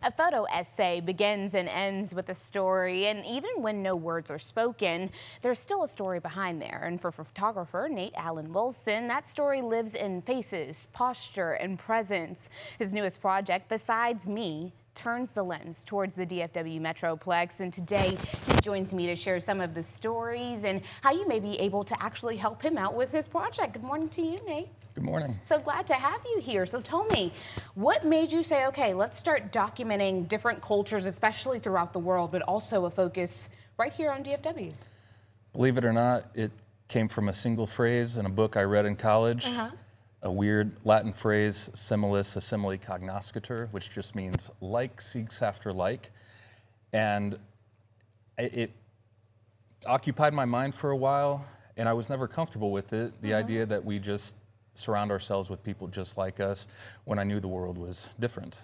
A photo essay begins and ends with a story, and even when no words are spoken, there's still a story behind there. And for photographer Nate Allen Wilson, that story lives in faces, posture, and presence. His newest project, Besides Me, turns the lens towards the DFW Metroplex, and today he joins me to share some of the stories and how you may be able to actually help him out with his project. Good morning to you, Nate. Good morning. So glad to have you here. So tell me, what made you say, okay, let's start documenting different cultures, especially throughout the world, but also a focus right here on DFW? Believe it or not, it came from a single phrase in a book I read in college. A weird Latin phrase, similis assimili cognoscitur, which just means like seeks after like. And it occupied my mind for a while, and I was never comfortable with it. The idea that we just surround ourselves with people just like us when I knew the world was different.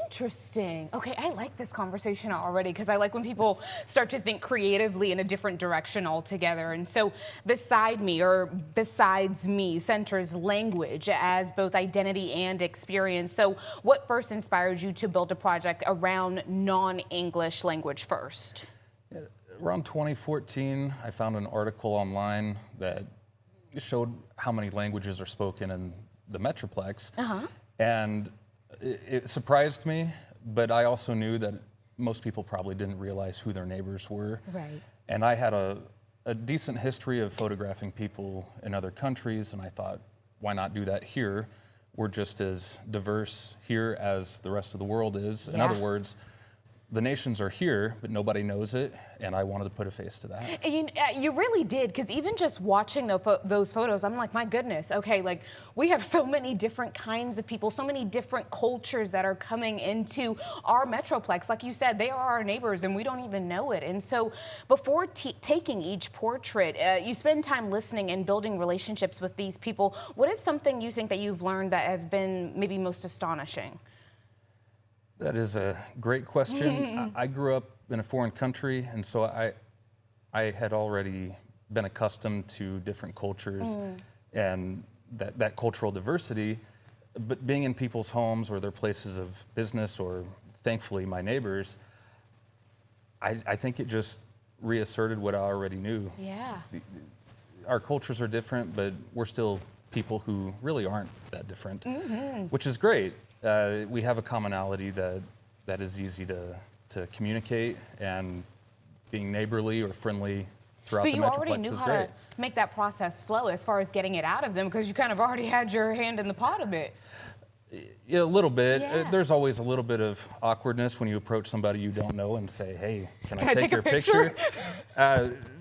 Interesting. Okay, I like this conversation already because I like when people start to think creatively in a different direction altogether. And so Beside Me, or Besides Me, centers language as both identity and experience. So what first inspired you to build a project around non-English language first? Around 2014, I found an article online that showed how many languages are spoken in the Metroplex. And it surprised me, but I also knew that most people probably didn't realize who their neighbors were. Right. And I had a decent history of photographing people in other countries, and I thought, why not do that here? We're just as diverse here as the rest of the world is. In other words, the nations are here, but nobody knows it, and I wanted to put a face to that. And you really did, because even just watching those photos, I'm like, my goodness, okay, like we have so many different kinds of people, so many different cultures that are coming into our Metroplex. Like you said, they are our neighbors, and we don't even know it. And so before taking each portrait, you spend time listening and building relationships with these people. What is something you think that you've learned that has been maybe most astonishing? That is a great question. I grew up in a foreign country, and so I had already been accustomed to different cultures and that cultural diversity. But being in people's homes or their places of business, or thankfully my neighbors, I think it just reasserted what I already knew. Yeah. Our cultures are different, but we're still people who really aren't that different, which is great. We have a commonality that is easy to communicate, and being neighborly or friendly throughout the Metroplex is great. But you already knew how to make that process flow as far as getting it out of them, because you kind of already had your hand in the pot a bit. Yeah, a little bit. There's always a little bit of awkwardness when you approach somebody you don't know and say, hey, can I take your picture?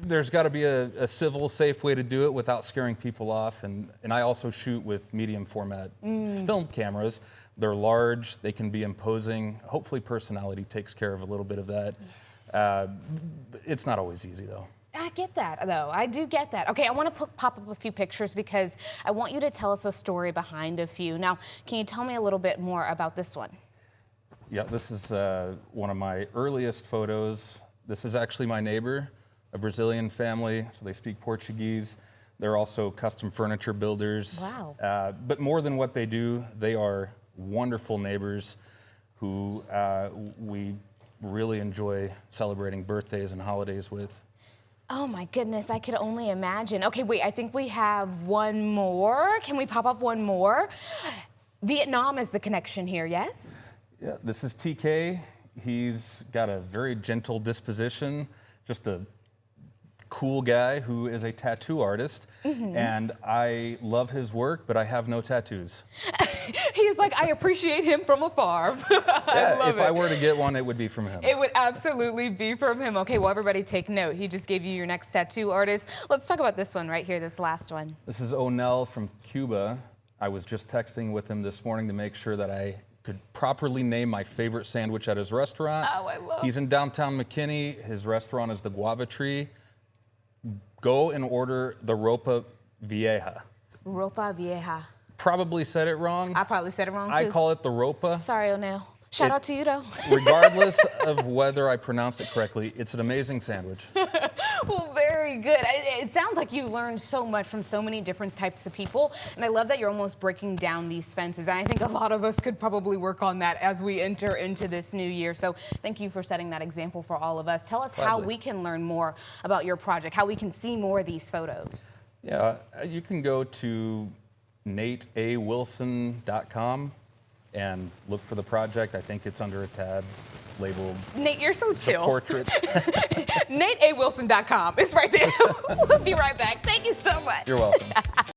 There's got to be a civil, safe way to do it without scaring people off. And I also shoot with medium format film cameras. They're large, they can be imposing. Hopefully personality takes care of a little bit of that. It's not always easy though. I get that, though. I do get that. Okay, I want to pop up a few pictures because I want you to tell us a story behind a few. Now, can you tell me a little bit more about this one? Yeah, this is one of my earliest photos. This is actually my neighbor, a Brazilian family, so they speak Portuguese. They're also custom furniture builders. Wow. But more than what they do, they are wonderful neighbors who we really enjoy celebrating birthdays and holidays with. Oh my goodness, I could only imagine. Okay, wait, I think we have one more. Can we pop up one more? Vietnam is the connection here, yes? Yeah, this is TK. He's got a very gentle disposition, just a cool guy who is a tattoo artist, and I love his work, but I have no tattoos. He's like, I appreciate him from afar. If I were to get one, it would be from him. It would absolutely be from him. Okay, well, everybody take note. He just gave you your next tattoo artist. Let's talk about this one right here, this last one. This is Onel from Cuba. I was just texting with him this morning to make sure that I could properly name my favorite sandwich at his restaurant. Oh, I love it. He's in downtown McKinney. His restaurant is the Guava Tree. Go and order the Ropa Vieja. Ropa Vieja. Probably said it wrong. I probably said it wrong, too. I call it the Ropa. Sorry, O'Neill. Shout out to you, though. Regardless of whether I pronounced it correctly, it's an amazing sandwich. Well, very very good. It sounds like you learned so much from so many different types of people, and I love that you're almost breaking down these fences. And I think a lot of us could probably work on that as we enter into this new year. So thank you for setting that example for all of us. Tell us how we can learn more about your project, how we can see more of these photos. Yeah, you can go to nateawilson.com and look for the project. I think it's under a tab labeled Nate, you're so chill. Portraits. NateAWilson.com. It's right there. We'll be right back. Thank you so much. You're welcome.